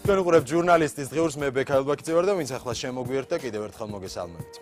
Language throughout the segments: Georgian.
თქვენ უყურებთ ჟურნალისტის დღიურს, მე ბექა ელბაქიძე ვარ და ვინც ახლა შემოგვიერთდა, კიდევ ერთხელ მოგესალმებით.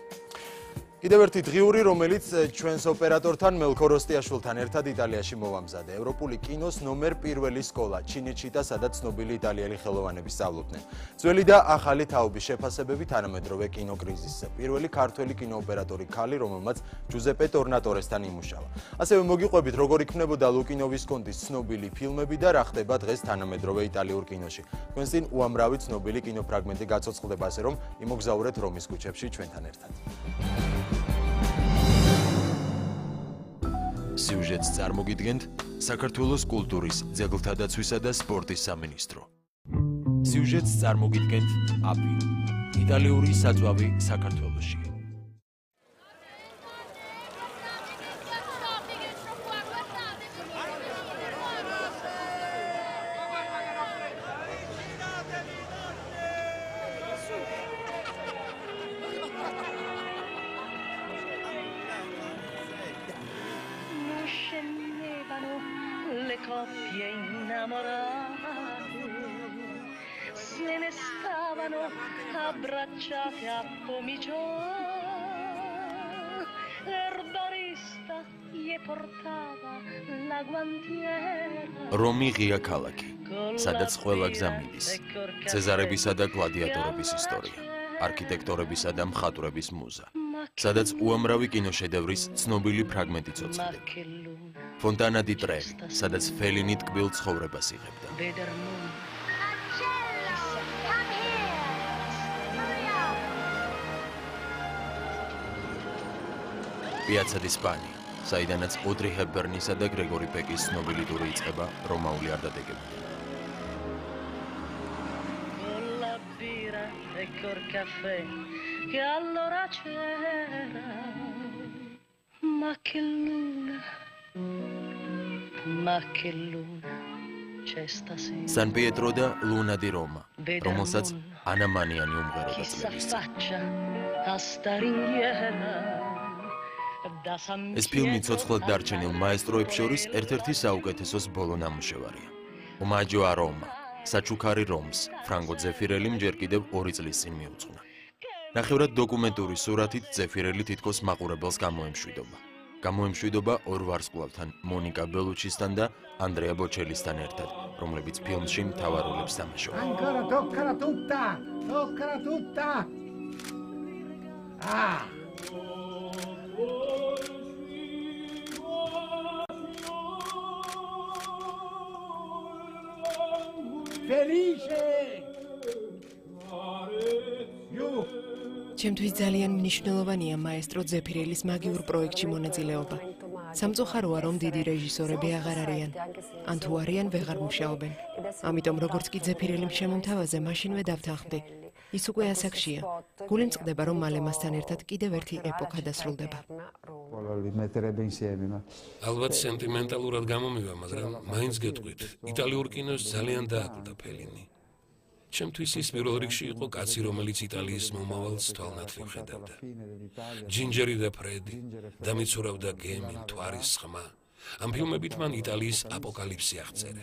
კიდევ ერთი დღიური, რომელიც ჩვენს ოპერატორთან მელქო როსტიაშვილთან ერთად იტალიაში მოვამზადე. ევროპული კინოს ნომერ პირველი სკოლა, ჩინეთში და სადაც ცნობილი იტალიელი ხელოვანები სწავლობდნენ. ძველი და ახალი თაობის შეფასებები თანამედროვე კინოკრიზისზე. პირველი ქართველი კინოოპერატორი ქალი, რომელმაც ჯუზეპე ტორნატორესთან იმუშავა. ასევე მოგიყვებით, როგორ იქნებოდა ლუკინო ვისკონტის ცნობილი ფილმები და რა ხდება დღეს თანამედროვე იტალიურ კინოში. თქვენს წინ უამრავი ცნობილი კინოფრაგმენტი გაცოცხლდება, ასე რომ იმოგზაურეთ რომის ქუჩებში ჩვენთან ერთად. სიუჟეტს წარმოგიდგენთ საქართველოს კულტურის, ძეგლთა დაცვისა და სპორტის სამინისტრო. სიუჟეტს წარმოგიდგენთ აპი, იტალიური საწვავი საქართველოში. Le coppie innamorate se ne stavano abbracciate a pomicione l'erborista gli portava la guantiera რომი ღია ქალაქი, სადაც ყველა გზა მიდის. ცეზარებისა და გლადიატორების ისტორია, არქიტექტორებისა და მხატვრების მუზა, სადაც უამრავი კინოშედევრის ცნობილი ფრაგმენტი ცოცხლდება. Fontana di Trevi, სადაც ფელინი ტკბილ ცხოვრებას იღებდა. Piazza di Spagna, საიდანაც ოდრი ჰეპბერნისა და გრეგორი პეკის ცნობილი ტური იწყება რომაული არდადეგებით. Ma che luna c'è stasera. San Pietro da Luna di Roma, რომელსაც ანა მანიანი უმღეროდა წლების წინ. ეს ფილმი ცოცხლად დარჩენილ მაესტროებს შორის ერთ-ერთი საუკეთესოს ბოლო ნამუშევარია. Omaggio a Roma, საჩუქარი რომს, ფრანგო ძეფირელიმ ჯერ კიდევ 2 წლის წინ მიუძღვნა. ნახევრად დოკუმენტური სურათით ძეფირელი თითქოს მაყურებელს გამოემშვიდობა. გამოემშვიდობა ორ ვარსკვლავთან, მონიკა ბელუჩისთან და ანდრეა ბოჩელისთან ერთად, რომლებიც ფილმში მთავარ როლებს თამაშობენ. Ancora toccala tutta! Ah! Felice! ჩემთვის ძალიან მნიშვნელოვანია მაესტრო ძეფირელის მაგიურ პროექტში მონაწილეობა. სამწუხაროა, რომ დიდი რეჟისორები აღარ არიან, ან თუ არიან, ვეღარ მუშაობენ. ამიტომ როგორც კი ძეფირელი შემომთავაზე, მაშინვე დავთანხმდი. ის უკვე ასაკშია. გული მწყდება, რომ მალე მასთან ერთად კიდევ ერთი ეპოქა დასრულდება. ალბათ სენტიმენტალურად გამომივა, მაგრამ მაინც გეტყვით, იტალიურ კინოს ძალიან დააკვირდა ფელინი. ჩემთვის ის პირველ რიგში იყო კაცი, რომელიც იტალიის მომავალს თვალნათლივ ხედავდა. ჯინჯერი და ფრედი, დამიცურავდა გემი, მთვარის ხმა. ამ ფილმებით მან იტალიის აპოკალიფსი აღწერა.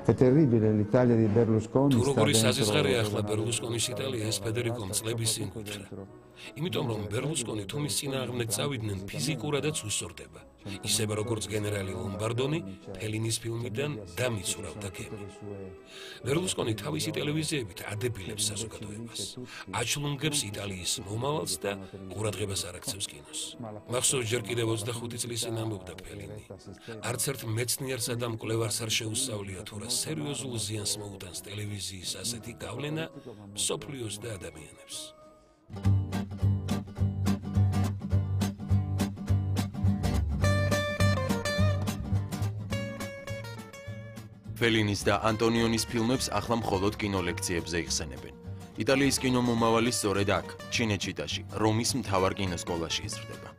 È terribile l'Italia di Berlusconi. თუ როგორი საზღარია ახლა ბერლუსკონის იტალია, ეს ფედერიკომ წლების წინ გითხრა. იმიტომ რომ ბერლუსკონი თუ მის წინააღმდეგ წავიდნენ, ფიზიკურადაც უსწორდება. ისევე როგორც გენერალი ლომბარდონი ფელინის ფილმიდან დამიცურავდა გემი. ბერლუსკონი თავისი ტელევიზიებით ადებილებს საზოგადოებას, აჩლუნგებს იტალიის მომავალს და ყურადღებას არ აქცევს კინოს. მახსოვს ჯერ კიდევ 25 წლის წინ ამბობდა ფელინი. არც ერთ მეცნიერსა და მკვლევარს არ შეუსწავლია თუ რა სერიოზულ ზიანს მოუტანს ტელევიზიის ასეთი გავლენა მსოფლიოს და ადამიანებს. ფელინის და ანტონიონის ფილმებს ახლა მხოლოდ კინოლექციებზე იხსენებენ. იტალიის კინო მომავალი სწორედ აქ, ჩინეთში, რომის მთავარ კინოსკოლაში იზრდება.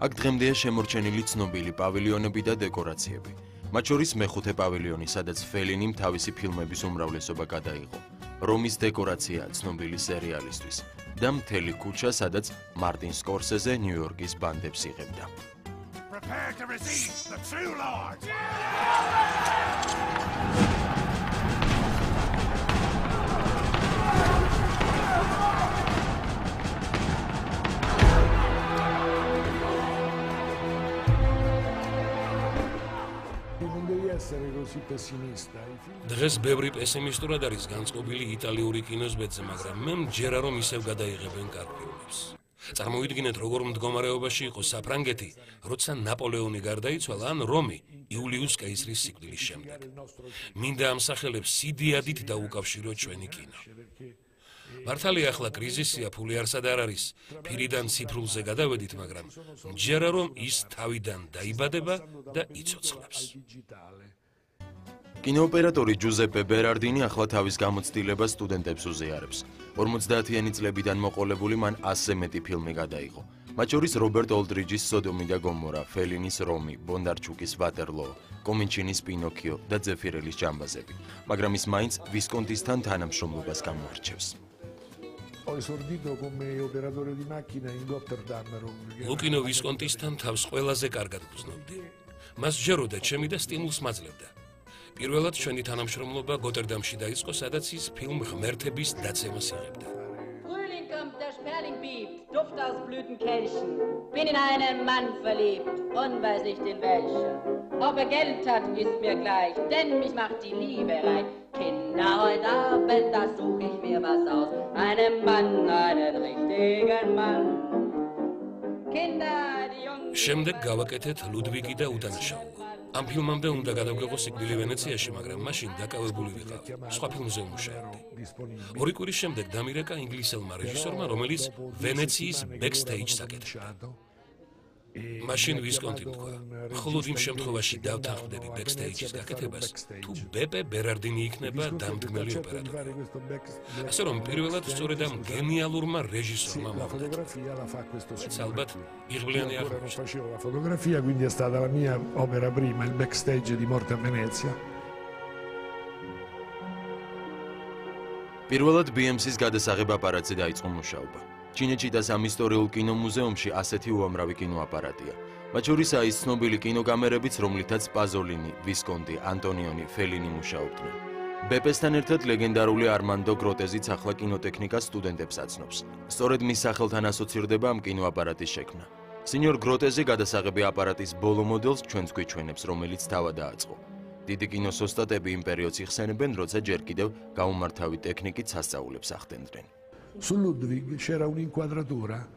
აქ დღემდეა შემორჩენილი ცნობილი პავილიონები და დეკორაციები. მათ შორის მეხუთე პავილიონი, სადაც ფელინიმ თავისი ფილმების უმრავლესობა გადაიღო. რომის დეკორაციაა ცნობილი სერიალისთვის და მთელი ქუჩა, სადაც მარტინ სკორსეზე ნიუ-იორკის ბანდებს იღებდა. Prepare to receive the true Lord! დღეს ბევრი პესიმისტურად არის განწყობილი იტალიური კინოს ბედზე, მაგრამ მე მჯერა რომ ისევ გადაიღებენ კარგ ფილმებს. წარმოიდგინეთ, როგორ მდგომარეობაში იყო საფრანგეთი, როცა ნაპოლეონი გარდაიცვალა, ან რომი იულიუს კეისრის სიკვდილის შემდეგ. მინდა ამ სახელებს სიდიადით დაუკავშიროთ ჩვენი კინო. მართალია ახლა კრიზისია, ფული არსად არ არის, ფირიდან ციფრულზე გადავედით, მაგრამ მჯერა რომ ის თავიდან დაიბადება და იცოცხლებს. კინოოპერატორი ჯუზეპე ბერარდინი ახლა თავის გამოცდილებას სტუდენტებს უზიარებს. 50-იანი წლებიდან მოყოლებული მან 100-ზე მეტი ფილმი გადაიღო. მათ შორის რობერტ ოლდრიჯის სოდომი და გომორა, ფელინის რომი, ბონდარჩუკის ვატერლოო, კომინჩინის პინოქიო და ძეფირელის ჯამბაზები, მაგრამ ის მაინც ვისკონტისთან თანამშრომლობას გამოარჩევს. ლუკინო ვისკონტისთან თავს ყველაზე კარგად გრძნობდი. მას ჯეროდა ჩემი და სტიმულს მაძლევდა. პირველად ჩვენი თანამშრომლობა გოტერდამში დაიწყო, სადაც ის ფილმ ღმერთების დაცემას იღებდა. Frühling kommt, der Sperling piept, Duft aus Blütenkelchen. Bin in einen Mann verliebt und weiß nicht in welchen. Ob Geld hat, ist mir gleich, denn mich macht die Liebe reich. Kinder, heute Abend, da such ich mir was aus. Einen Mann, einen richtigen Mann. Kinder, die Jungen... შემდეგ გავაკეთეთ ლუდვიგი და უდანაშაულო. ამ ფილმამდე უნდა გადავგეღო სიკვდილი ვენეციაში, მაგრამ მაშინ დაკავებული ვიყავ. სხვა ფილმზე ვმუშაობდი. 2 კვირის შემდეგ დამირეკა ინგლისელმა რეჟისორმა, რომელიც ვენეციის ბექსტეიჯს აკეთებდა. მაშინ ვისკონტიმ თქვა, მხოლოდ იმ შემთხვევაში დავთანხმდები ბექსტეიჯის გაკეთებას, თუ ბეპე ბერარდინი იქნება დამდგმელი ოპერატორი. ასე რომ პირველად სწორედ ამ გენიალურმა რეჟისორმა მოვდეთ. ალბათ იღბლიანი აღმოჩნდა. Facevo la fotografia, quindi è stata la mia opera prima, il backstage di Morte a Venezia. პირველად BMC-ს გადასაღებ აპარატზე დაიწყო მუშაობა. ჩინეთში და სამ ისტორიულ კინომუზეუმში ასეთი უამრავი კინოაპარატია. მათ შორისაა ის ცნობილი კინოკამერებიც, რომლითაც პაზოლინი, ვისკონტი, ანტონიონი, ფელინი მუშაობდნენ. ბეპესთან ერთად ლეგენდარული არმანდო გროტეზიც ახლა კინოტექნიკას სტუდენტებს აცნობს. სწორედ მის სახელთან ასოცირდება ამ კინოაპარატის შექმნა. სინიორ გროტეზი გადასაღები აპარატის ბოლო მოდელს ჩვენს გვიჩვენებს, რომელიც თავად დააწყო. დიდი კინოს ოსტატები იმ პერიოდს იხსენებენ, როცა ჯერ კიდევ გაუმართავი ტექნიკით სასწაულებს ახდენდნენ. Su Ludwig c'era un'inquadratura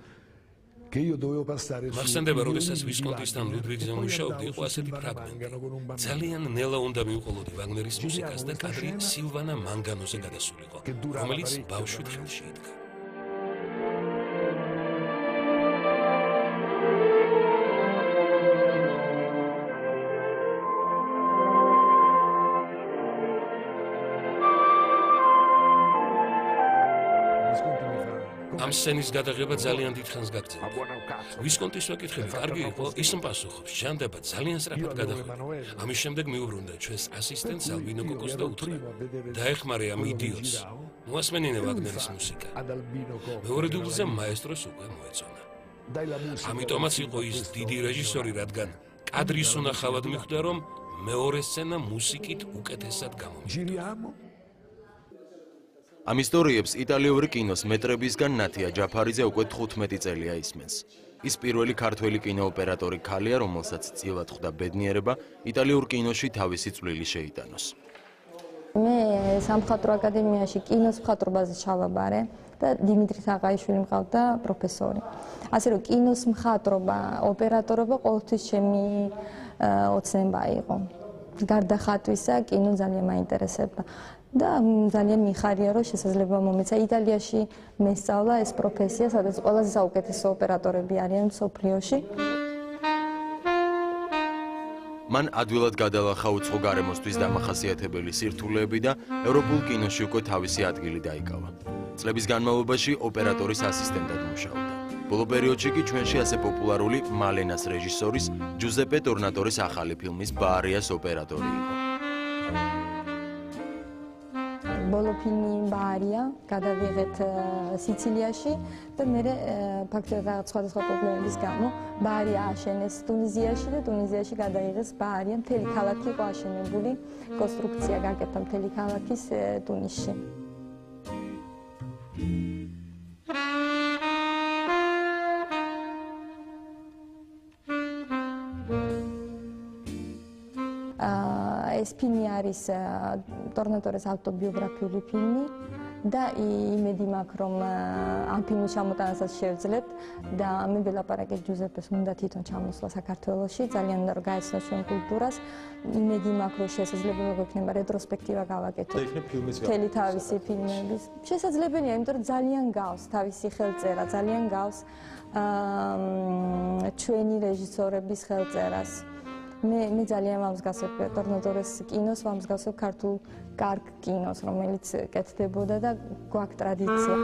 che io dovevo passare su. მახსენდება, როდესაც ვისკონტისთან ლუდვიგზე მუშაობდი, იყო ასეთი ფრაგმენტი. ძალიან ნელა უნდა მივყოლოდი ვაგნერის მუსიკას და კადრი სილვანა მანგანოზე გადასულიყო, რომელიც ბავშვით ხელში იდგა. ამ სცენის გადაღება ძალიან დიდხანს გაგრძელდა. ვისკონტის ვეკითხები კარგი იყო, ის პასუხობს, ჟანდება ძალიან სწრაფად გადახვედა. ამის შემდეგ მიუბრუნდა ჩვენს ასისტენტს ალბინო კოკოს და უთხრა: დაეხმარე ამ იდიოტს. მოასმენინე ვაგნერის მუსიკა. მეორე დუბლზე მაესტროს უკვე მოეწონა. ამიტომაც იყო ის დიდი რეჟისორი, რადგან კადრის უნახავად მიხვდა, რომ მეორე სცენა მუსიკით უკეთესად გამომივიდა. ამ ისტორიებს იტალიური კინოს მეტრებისგან ნათია ჯაფარიძე უკვე 15 წელია ისმენს. ის პირველი ქართველი კინოოპერატორი ქალია, რომელსაც წილად ხვდა ბედნიერება იტალიურ კინოში თავისი წვლილი შეიტანოს. მე სამხატვრო აკადემიაში კინოს მხატვრობაზე ჩავაბარე და დიმიტრი თაყაიშვილი მყავდა პროფესორი. ასე რომ კინოს მხატვრობა, ოპერატორობა ყოველთვის ჩემი ოცნება იყო. გარდა ხატვისა, კინო ძალიან მაინტერესებდა. და ძალიან მიხარია, რომ შესაძლებლობა მომეცა იტალიაში მესწავლა ეს პროფესია, სადაც ყველაზე საუკეთესო ოპერატორები არიან მსოფლიოში. მან ადვილად გადალახა უცხო გარემოსთვის დამახასიათებელი სირთულეები და ევროპულ კინოში უკვე თავისი ადგილი დაიკავა. წლების განმავლობაში ოპერატორის ასისტენტად მუშაობდა. ბოლო პერიოდში კი ჩვენში ასე პოპულარული მალენას რეჟისორის ჯუზეპე ტორნატორის ახალი ფილმის ბაარიას ოპერატორი იყო. ბოლო ფილმი ბაარია გადავიღეთ სიცილიაში და მე ფაქტობრივად რაღაც სხვადასხვა პრობლემების გამო ბაარია აშენეს ტუნიზიაში და ტუნიზიაში გადაიღეს ბაარია, მთელი ქალაქი იყო აშენებული, კონსტრუქცია გაკეთდა მთელი ქალაქის ტუნისში. ეს ფილმი არის ტორნატორის ავტობიოგრაფიული ფილმი და იმედი მაქვს, რომ ამ ფილმის ჩამოტანასაც შევძლებთ და მე ველაპარაკეთ ჯუზეპეს უნდა თვითონ ჩამოსვლა საქართველოში, ძალიან უნდა რომ გაეცნო ჩვენ კულტურას. იმედი მაქვს, რომ შესაძლებელი გვექნება რეტროსპექტივა გავაკეთოთ. მთელი თავისი ფილმების. შესაძლებელია, იმიტომ რომ ძალიან გავს თავისი ხელწერა, ძალიან გავს ჩვენი რეჟისორების ხელწერას. მე ძალიან ვამსგავსებ ტორნატორის კინოს, ვამსგავსებ ქართულ კარგ კინოს, რომელიც კეთდებოდა და გვაქვს ტრადიცია.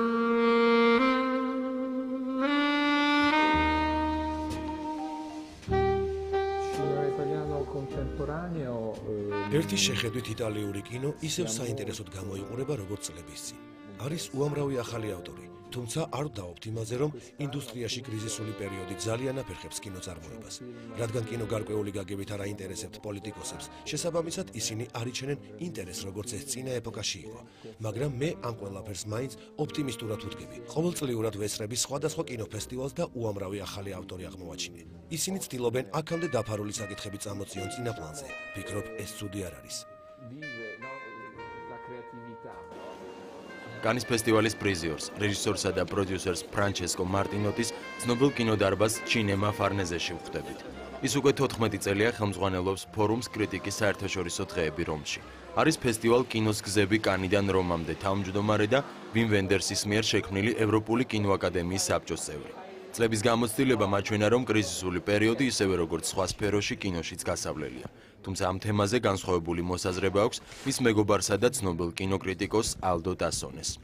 ერთი შეხედვით იტალიური კინო ისევ საინტერესოდ გამოიყურება როგორც წლების წინ. არის უამრავი ახალი ავტორი, თუმცა არ ვდაობთ იმაზე, რომ ინდუსტრიაში კრიზისული პერიოდი ძალიან აფერხებს კინოწარმოებას. რადგან კინო გარკვეული გაგებით არ აინტერესებთ პოლიტიკოსებს, შესაბამისად ისინი არ იჩენენ ინტერესს, როგორც ეს წინა ეპოქაში იყო. მაგრამ მე ამ ყველაფერს მაინც ოპტიმისტურად ვუდგები. ყოველწლიურად ვესწრები სხვადასხვა კინოფესტივალს და უამრავი ახალი ავტორი აღმოვაჩინე. ისინი ცდილობენ აქამდე დაფარული საკითხები წამოწიონ წინაპლანზე. ვფიქრობ, ეს ცუდი არ არის. კანის ფესტივალის პრიზიორს, რეჟისორსა და პროდიუსერს ფრანჩესკო მარტინოტის ცნობილ კინოდარბაზ ჩინემა ფარნეზეში ვხვდებით. ის უკვე 14 წელია ხელმძღვანელობს ფორუმს კრიტიკის საერთაშორისო დღეები რომში. არის ფესტივალ კინოს გზები კანიდან რომამდე თავმჯდომარე და ვიმ ვენდერსის მიერ შექმნილი ევროპული კინოაკადემიის საბჭოს წევრი. წლების გამოცდილება მაჩვენა, რომ კრიზისული პერიოდი ისევე როგორც სხვა სფეროში კინოშიც გასავლელია. თუმცა ამ თემაზე განსხვავებული მოსაზრება აქვს მის მეგობარსა და ცნობილ კინოკრიტიკოს ალდო ტასონეს.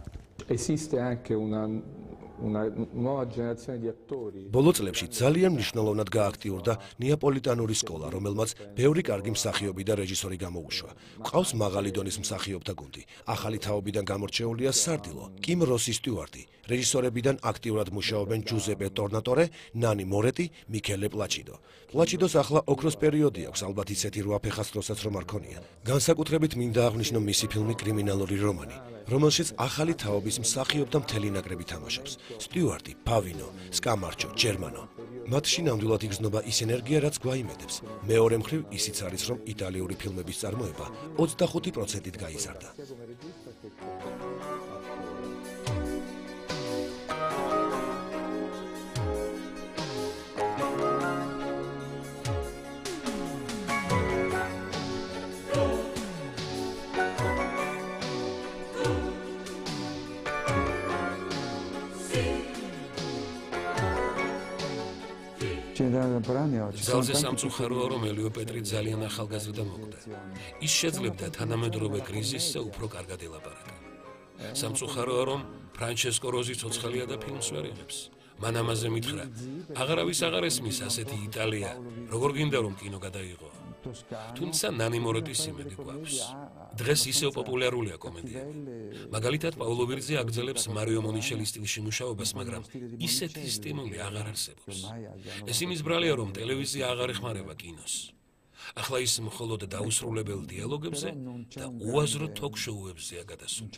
ბოლო წლებში ძალიან მნიშვნელოვნად გააქტიურდა ნეაპოლიტანური სკოლა, რომელმაც ბევრი კარგი მსახიობი და რეჟისორი გამოუშვა. ყავს მაღალი დონის მსახიობთა გუნდი. ახალი თაობიდან გამორჩეულია სარდილო, კიმ როსი სტიუარტი. რეჟისორებიდან აქტიურად მუშაობენ ჯუზეპე ტორნატორე, ნანი მორეტი, მიქელე პლაჩიდო. პლაჩიდოს ახლა ოქროს პერიოდი აქვს, ალბათ ისეთი რვაფეხას დროსაც რომ არ ქონია. განსაკუთრებით მინდა აღვნიშნო მისი ფილმი კრიმინალური რომანი, რომელშიც ახალი თაობის მსახიობთა მთელი ნაკრები თამაშობს. სტიუარტი, პავინო, სკამარჩო, ჯერმანო. მათში ნამდვილად იგრძნობა ის ენერგია, რაც გვაიმედებს. მეორე მხრივ ისიც არის, რომ იტალიური ფილმების წარმოება 25%-ით გაიზარდა. ძალზე სამწუხაროა, რომ ელიო პეტრი ძალიან ახალგაზრდა მოკვდა. ის შეძლებდა თანამედროვე კრიზისზე უფრო კარგად ელაპარაკა. სამწუხაროა, რომ ფრანჩესკო როზი ცოცხალია და ფილმს ვერ იღებს. მან ამაზე მითხრა, აღარავის აღარ ესმის ასეთი იტალია, როგორ გინდა რომ კინო გადაიღო. თუმცა ნანი მორეტის იმედი გვაქვს. დღეს ისევ პოპულარულია კომედიები. მაგალითად, პაულო ვირძე აგრძელებს მარიო მონიშელის სტილში მუშაობას, მაგრამ ისეთი სტიმული აღარ არსებობს. ეს იმის ბრალია, რომ ტელევიზია აღარ ეხმარება კინოს. ახლა ის მხოლოდ დაუსრულებელ დიალოგებზე და უაზრო თოქ-შოუებზეა გადასული.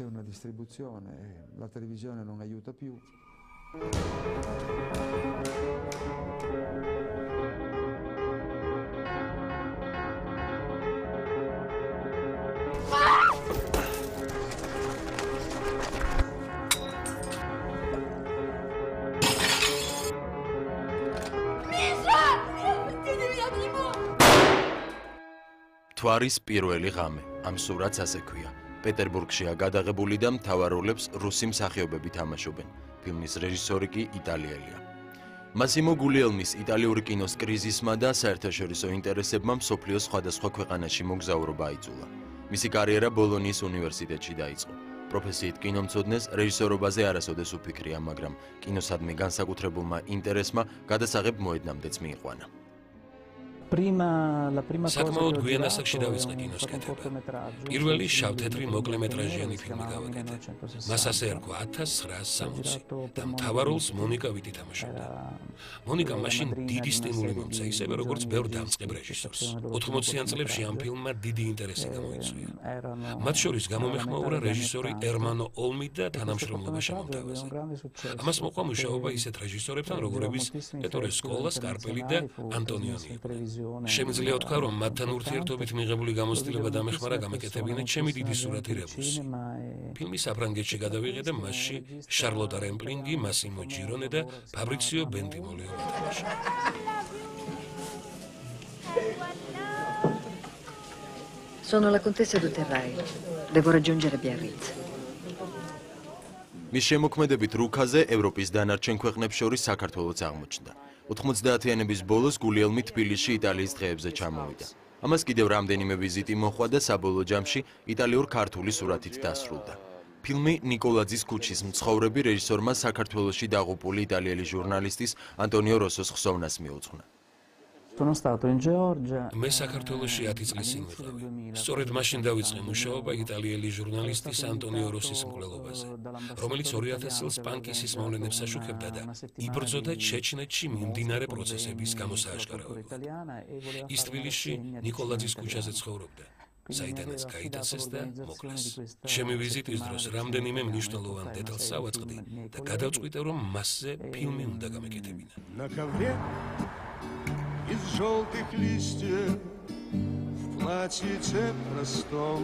მთვარის პირველი ღამე, ამ სურათს ასე ქვია. პეტერბურგშია გადაღებული და მთავარ როლებს რუსი მსახიობები თამაშობენ. ფილმის რეჟისორი კი იტალიელია. მასიმო გულიელმის იტალიური კინოს კრიზისმა და საერთაშორისო ინტერესებმა მსოფლიოს სხვადასხვა ქვეყანაში მოგზაურობა აიძულა. მისი კარიერა ბოლონიის უნივერსიტეტში დაიწყო. პროფესიით კინომცოდნეს რეჟისორობაზე არასოდეს უფიქრია, მაგრამ კინოსადმი განსაკუთრებულმა ინტერესმა გადასაღებ მოედნამდეც მიიყვანა. საკმაოდ გვიან ასაკში დავიწყე კინოს კეთება. პირველი შავ-თეთრი მოკლემეტრაჟიანი ფილმი გავაკეთე. მას ასე ერქვა 1960 და მთავარ როლს მონიკა ვიტი თამაშობდა. მონიკა მაშინ დიდი სტიმული მომცა, ისევე როგორც ბევრ დამწყებ რეჟისორს. 80-იან წლებში ამ ფილმმა დიდი ინტერესი გამოიწვია. მათ შორის გამომეხმაურა რეჟისორი ერმანო ოლმი და თანამშრომლობა შემომთავაზა. ამას მოყვა მუშაობა ისეთ რეჟისორებთან, როგორებიც ეტორე სკოლა, სკარპელი და ანტონიონი. შემიძლია ვთქვა, რომ მათთან ურთიერთობით მიღებული გამოცდილება დამეხმარა გამეკეთებინა ჩემი დიდი სურათი რებუსი. ფილმი საფრანგეთში გადავიღე და მასში შარლოტა რემპლინგი, მასიმო ჯირონე და ფაბრიციო ბენტიმოლიო მოთამაშე. Sono la contessa Duterrai. Devo raggiungere Biarritz. მის შემოქმედებით რუქაზე ევროპის დანარჩენ ქვეყნებს შორის საქართველოც აღმოჩნდა. 90-იანების ბოლოს გულიელმი თბილისში იტალიის დღეებზე ჩამოვიდა. ამას კიდევ რამდენიმე ვიზიტი მოჰყვა და საბოლოო ჯამში იტალიურ-ქართული სურათით დასრულდა. ფილმი ნიკოლაძის ქუჩის მცხოვრები რეჟისორმა საქართველოში დაღუპული იტალიელი ჟურნალისტის ანტონიო როსოს ხსოვნას მიუძღვნა. მე საქართველოში 10 წლის წინ ვიყავი. სწორედ მაშინ დავიწყე მუშაობა იტალიელი ჟურნალისტის ანტონიო როსის მკვლელობაზე, რომელიც 2000 წელს პანკისის მოვლენებს აშუქებდა და იბრძოდა ჩეჩნეთში მიმდინარე პროცესების გამოსააშკარებლად. ის თბილისში ნიკოლაძის ქუჩაზე ცხოვრობდა, საიდანაც გაიტაცეს და მოკლეს. ჩემი ვიზიტის დროს რამდენიმე მნიშვნელოვან დეტალს ავაწყდი და გადავწყვიტე, რომ მასზე ფილმი უნდა გამეკეთებინა. Из желтых листьев в платьице простом,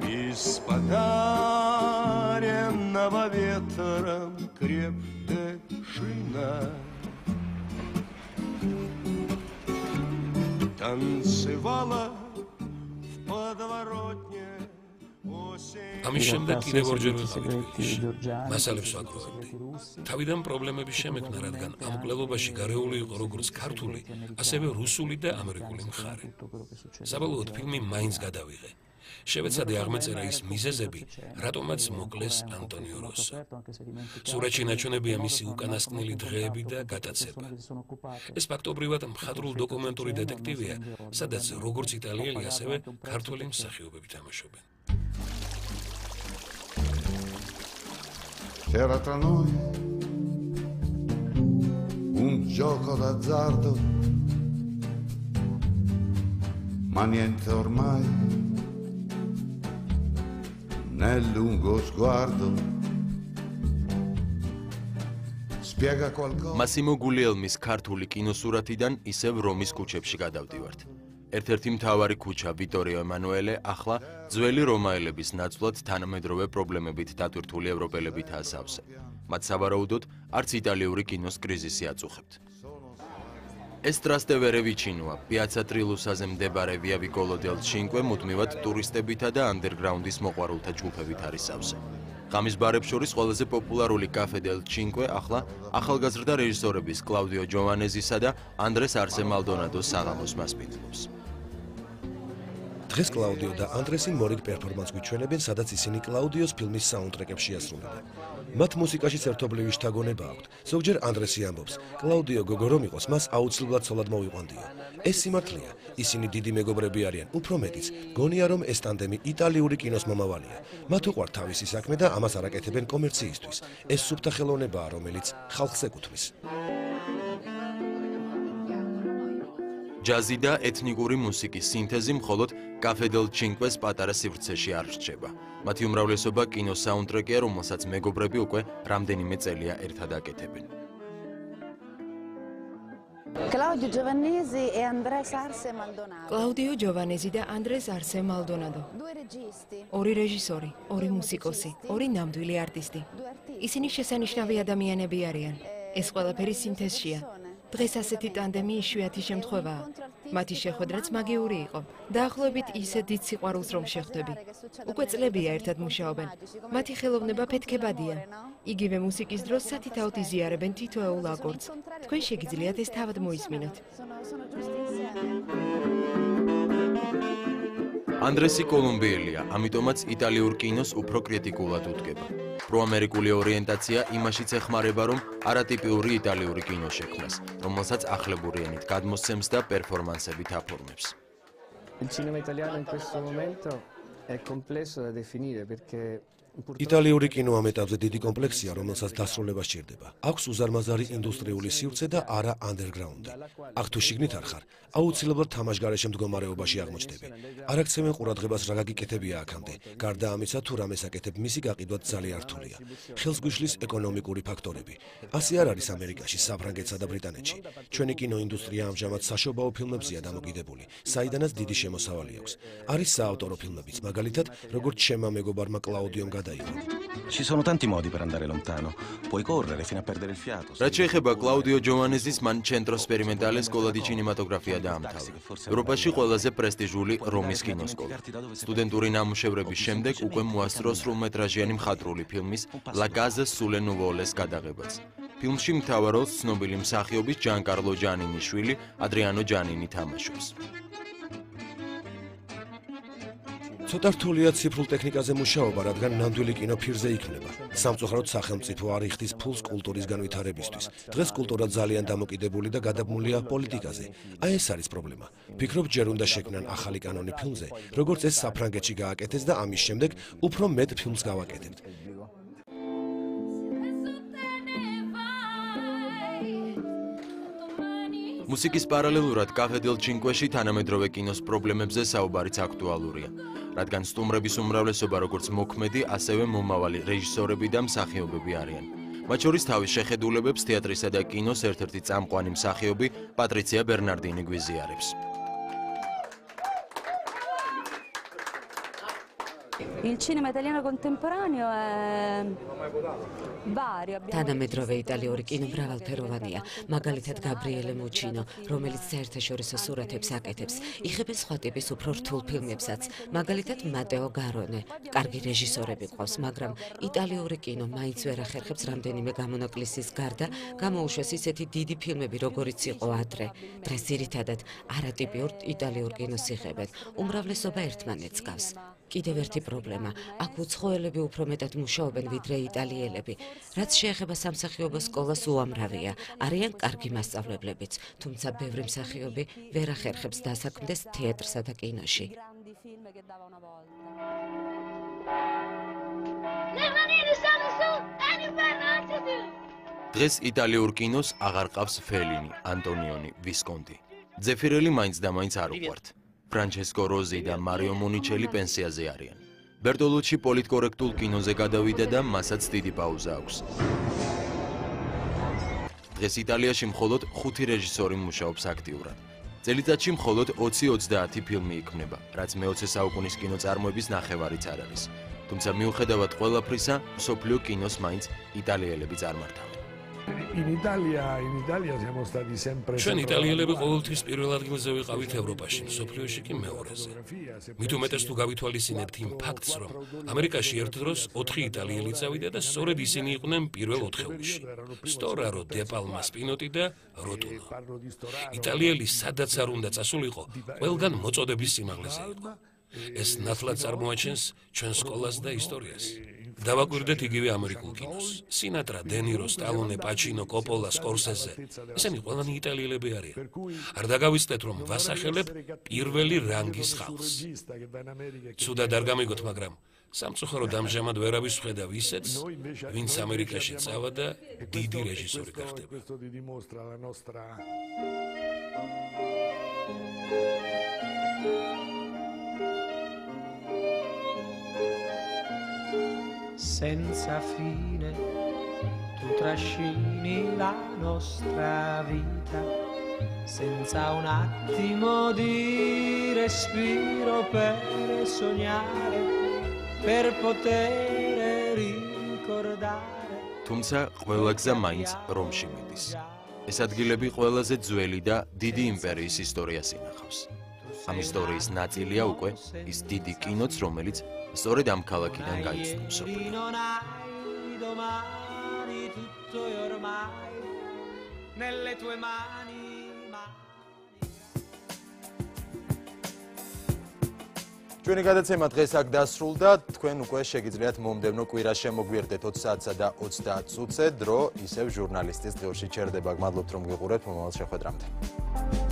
из подаренного ветром крепдышина танцевала в подворотне. ამის შემდეგ კიდევ ორჯერ ვიყავი თბილისში. მასალებს ვაგროვებდი. თავიდან პრობლემები შემექმნა, რადგან ამ მკვლელობაში გარეული იყო როგორც ქართული, ასევე რუსული და ამერიკული მხარე. საბოლოოდ ფილმი მაინც გადავიღე. შევეცადე აღმეწერა ის მიზეზები, რატომაც მოკლეს ანტონიო როსო. სურათში ნაჩვენებია მისი უკანასკნელი დღეები და გატაცება. ეს ფაქტობრივად მხატვრულ დოკუმენტური დეტექტივია, სადაც როგორც იტალიელი, ასევე ქართველი მსახიობები თამაშობენ. C'era tra noi un gioco d'azzardo, ma niente ormai nel lungo sguardo spiega qualcosa. მასიმო გულიელმის ქართული კინოსურათიდან ისევ რომის ქუჩებში გადავდივართ. ერთ-ერთი მთავარი ქუჩა ვიტორიო ემანუელე ახლა ძველი რომაელების ნაცვლად თანამედროვე პრობლემებით დატვირთული ევროპელებითაა სავსე. მათ სავარაუდოდ არც იტალიური კინოს კრიზისი აწუხებთ. ეს ტრასტევერე ვიჩინოა, პიაცა ტრილუსაზე მდებარე ვია ვიკოლო დელ ჩინკვე მუდმივად ტურისტებითა და ანდერგრაუნდის მოყვარულთა ჯგუფებით არის სავსე. ღამის ბარებს შორის ყველაზე პოპულარული კაფე დელ ჩინკვე ახლა ახალგაზრდა რეჟისორების კლაუდიო ჯოვანეზისა და ანდრეს არსე მალდონადოს საღამოს მასპინძლობს. დღეს კლაუდიო და ანდრესი მორიგ პერფორმანსს გვიჩვენებენ, სადაც ისინი კლაუდიოს ფილმის საუნდტრეკებში ასრულებენ. მათ მუსიკაშიც ერთობლივი შთაგონება აქვთ. ზოგჯერ ანდრესი ამბობს, კლაუდიო გოგო რომ იყოს, მას აუცილებლად ცოლად მოვიყვანდიო. ეს სიმართლეა. ისინი დიდი მეგობრები არიან, უფრო მეტიც. გონია რომ ეს ტანდემი იტალიური კინოს მომავალია. მათ უყვართ თავისი საქმე და ამას არ აკეთებენ კომერციისთვის. ეს სუფთა ხელოვნებაა, რომელიც ხალხს ეკუთვნის. ჯაზი და ეთნიკური მუსიკის სინთეზი მხოლოდ კაფე დელ ჩინკვეს პატარა სივრცეში არ რჩება. მათი უმრავლესობა კინოს საუნდტრეკია, რომელსაც მეგობრები უკვე რამდენიმე წელია ერთად აკეთებენ. Claudio Giovanesi e Andres Arse Maldonado. კლაუდიო ჯოვანეზი და ანდრეს არსე მალდონადო. ორი რეჟისორი, ორი მუსიკოსი, ორი ნამდვილი არტისტი. ისინი შესანიშნავი ადამიანები არიან. ეს ყველაფერი სინთეზშია. დღეს ასეთი ტანდემი იშვიათი შემთხვევაა. მათი შეხვედრაც მაგიური იყო. დაახლოებით ისე დიდ სიყვარულს რომ შეხვდები. უკვე წლებია ერთად მუშაობენ. მათი ხელოვნება ფეთქებადია. იგივე მუსიკის დროს სათითაოდ იზიარებენ თითოეულ აკორდს. თქვენ შეგიძლიათ ეს თავად მოისმინოთ. ანდრესი კოლუმბიელია, ამიტომაც იტალიურ კინოს უფრო კრიტიკულად უდგება. პროამერიკული ორიენტაცია იმაშიც ეხმარება, რომ არატიპიური იტალიური კინო შექმნას, რომელსაც ახლებური ენით გადმოსცემს და პერფორმანსებით აფორმებს. Il cinema italiano in questo momento è complesso da definire perché იტალიური კინო ამ ეტაპზე დიდი კომპლექსია, რომელსაც დასრულება სჭირდება. აქვს უზარმაზარი ინდუსტრიული სივრცე და არა ანდერგრაუნდი. აქ თუ შიგნით არ ხარ, აუცილებლად თამაშგარეშე მდგომარეობაში აღმოჩნდები. არ აქცევენ ყურადღებას რა გაკეთებია აქამდე. გარდა ამისა, თუ რამეს აკეთებ, მისი გაყიდვაც ძალიან რთულია. ხელს გვიშლის ეკონომიკური ფაქტორები. ასე არ არის ამერიკაში, საფრანგეთსა და ბრიტანეთში. ჩვენი კინოინდუსტრია ამჟამად საშობაო ფილმებზეა დამოკიდებული, საიდანაც დიდი შემოსავალი აქვს. არის საავტორო ფილმებიც, მაგალითად, როგორც ჩემმა მეგობარმა კლაუდიომ Ci sono tanti modi per andare lontano. Puoi correre fino a perdere il fiato. რაც შეეხება კლაუდიო ჯოვანეზის, მან ცენტრო სპერიმენტალე სკოლა დი ჩინემატოგრაფია დაამთავრა. ევროპაში ყველაზე პრესტიჟული რომის კინოსკოლა. სტუდენტური ნამუშევრების შემდეგ უკვე მოასწრო სრულმეტრაჟიანი მხატვრული ფილმის La Casa sulle Nuvole-ს გადაღებაც. ფილმში მთავარ როლს ცნობილი მსახიობის ჯანკარლო ჯანინის შვილი ადრიანო ჯანინი თამაშობს. ცოტა რთულია ციფრულ ტექნიკაზე მუშაობა, რადგან ნამდვილი კინო ფირზე იქმნება. სამწუხაროდ სახელმწიფო არ იხდის ფულს კულტურის განვითარებისთვის. დღეს კულტურა ძალიან დამოკიდებული და გადაბმულია პოლიტიკაზე. აი ეს არის პრობლემა. ფიქრობ, ჯერ უნდა შექმნან ახალი კანონი ფილმზე, როგორც ეს საფრანგეთში გააკეთეს და ამის შემდეგ უფრო მეტ ფილმს გავაკეთებთ. მუსიკის პარალელურად კაფე დელ ჩინკვეში თანამედროვე კინოს პრობლემებზე საუბარიც აქტუალურია, რადგან სტუმრების უმრავლესობა როგორც მოქმედი, ასევე მომავალი რეჟისორები და მსახიობები არიან. მათ შორის თავის შეხედულებებს თეატრისა და კინოს ერთ-ერთი წამყვანი მსახიობი პატრიცია ბერნარდინი გვიზიარებს. Il cinema italiano contemporaneo è vario. თანამედროვე იტალიური კინო მრავალფეროვანია, მაგალითად გაბრიელე მუჩინო, რომელიც საერთაშორისო სურათებს აკეთებს, იხება სხვა ტიპის უფრო რთულ ფილმებსაც, მაგალითად მატეო გარონე. კარგი რეჟისორები ყავს, მაგრამ იტალიური კინო მაინც ვერ ახერხებს რამდენიმე გამონაკლისის გარდა გამოუშვეს ისეთი დიდი ფილმები, როგორიც იყო ადრე. დღეს ძირითადად არატიპიურ იტალიურ კინოს იღებენ, უმრავლესობა ერთმანეთს გავს. კიდევ ერთი პრობლემა, აქ უცხოელები უფრო მეტად მუშაობენ ვიდრე იტალიელები. რაც შეეხება სამსახიობო სკოლას უამრავია, არიან კარგი მასწავლებლებიც, თუმცა ბევრი მსახიობი ვერ ახერხებს დასაქმდეს თეატრსა და კინოში. დღეს იტალიურ კინოს აღარ ყავს ფელინი, ანტონიონი, ვისკონტი. ძეფირელი მაინც და მაინც არ უყვართ. ფრანჩესკო როზი და მარიო მუნიჩელი პენსიაზე არიან. ბერტოლუჩი პოლიტკორექტულ კინოზე გადავიდა და მასაც დიდი პაუზა აქვს. დღეს იტალიაში მხოლოდ 5 რეჟისორი მუშაობს აქტიურად. წელიწადში მხოლოდ 20-30 ფილმი იქმნება, რაც მე-20 საუკუნის კინოწარმოების ნახევარიც არ არის. თუმცა მიუხედავად ყველაფრისა, მსოფლიო კინოს მაინც იტალიელები წარმართავენ. In Italia siamo stati sempre ჩვენ იტალიელები ყოველთვის პირველ ადგილზე ვიყავით ევროპაში, მსოფლიოში კი მეორეზე. მით უმეტეს თუ გავითვალისწინებთ იმ ფაქტს, რომ ამერიკაში ერთ დროს 4 იტალიელი წავიდა და სწორედ ისინი იყვნენ პირველ 4-ში. სტორარო, დე პალმა, სპინოტი და როტუნო. იტალიელი სადაც არ უნდა წასულიყო, ყველგან მოწოდების სიმაღლეზე იყო. ეს ნათლად წარმოაჩენს ჩვენ სკოლას და ისტორიას. დავაკვირდეთ იგივე ამერიკულ კინოს. სინატრა, დე ნირო, სტალონე, პაჩინო, კოპოლა, სკორსეზე. ესენი ყველანი იტალიელები არიან. არ დაგავიწყდეთ, რომ ვასახელებ პირველი რანგის ხალხს. ცუდად არ გამიგოთ, მაგრამ სამწუხაროდ ამჟამად ვერავის ხედავ ისეთს, ვინც ამერიკაში წავა და დიდი რეჟისორი გახდება. Senza fine tu trascini la nostra vita, senza un attimo di respiro per sognare, per poter ricordare. თუმცა ყველა გზა მაინც რომში მიდის. ეს ადგილები ყველაზე ძველი და დიდი იმპერიის ისტორიას ინახავს. ამ ისტორიის ნაწილია უკვე ის დიდი კინოც, რომელიც სწორედ ამ ქალაქიდან გაიცნო მსოფლიო. ჩვენი გადაცემა დღეს აქ დასრულდა. თქვენ უკვე შეგიძლიათ მომდევნო კვირას შემოგვიერთდეთ 20 საათსა და 30 წუთზე. დრო ისევ ჟურნალისტის დღეში ჩერდება. გმადლობთ რომ გიყურებთ. მომავალ შეხვედრამდე.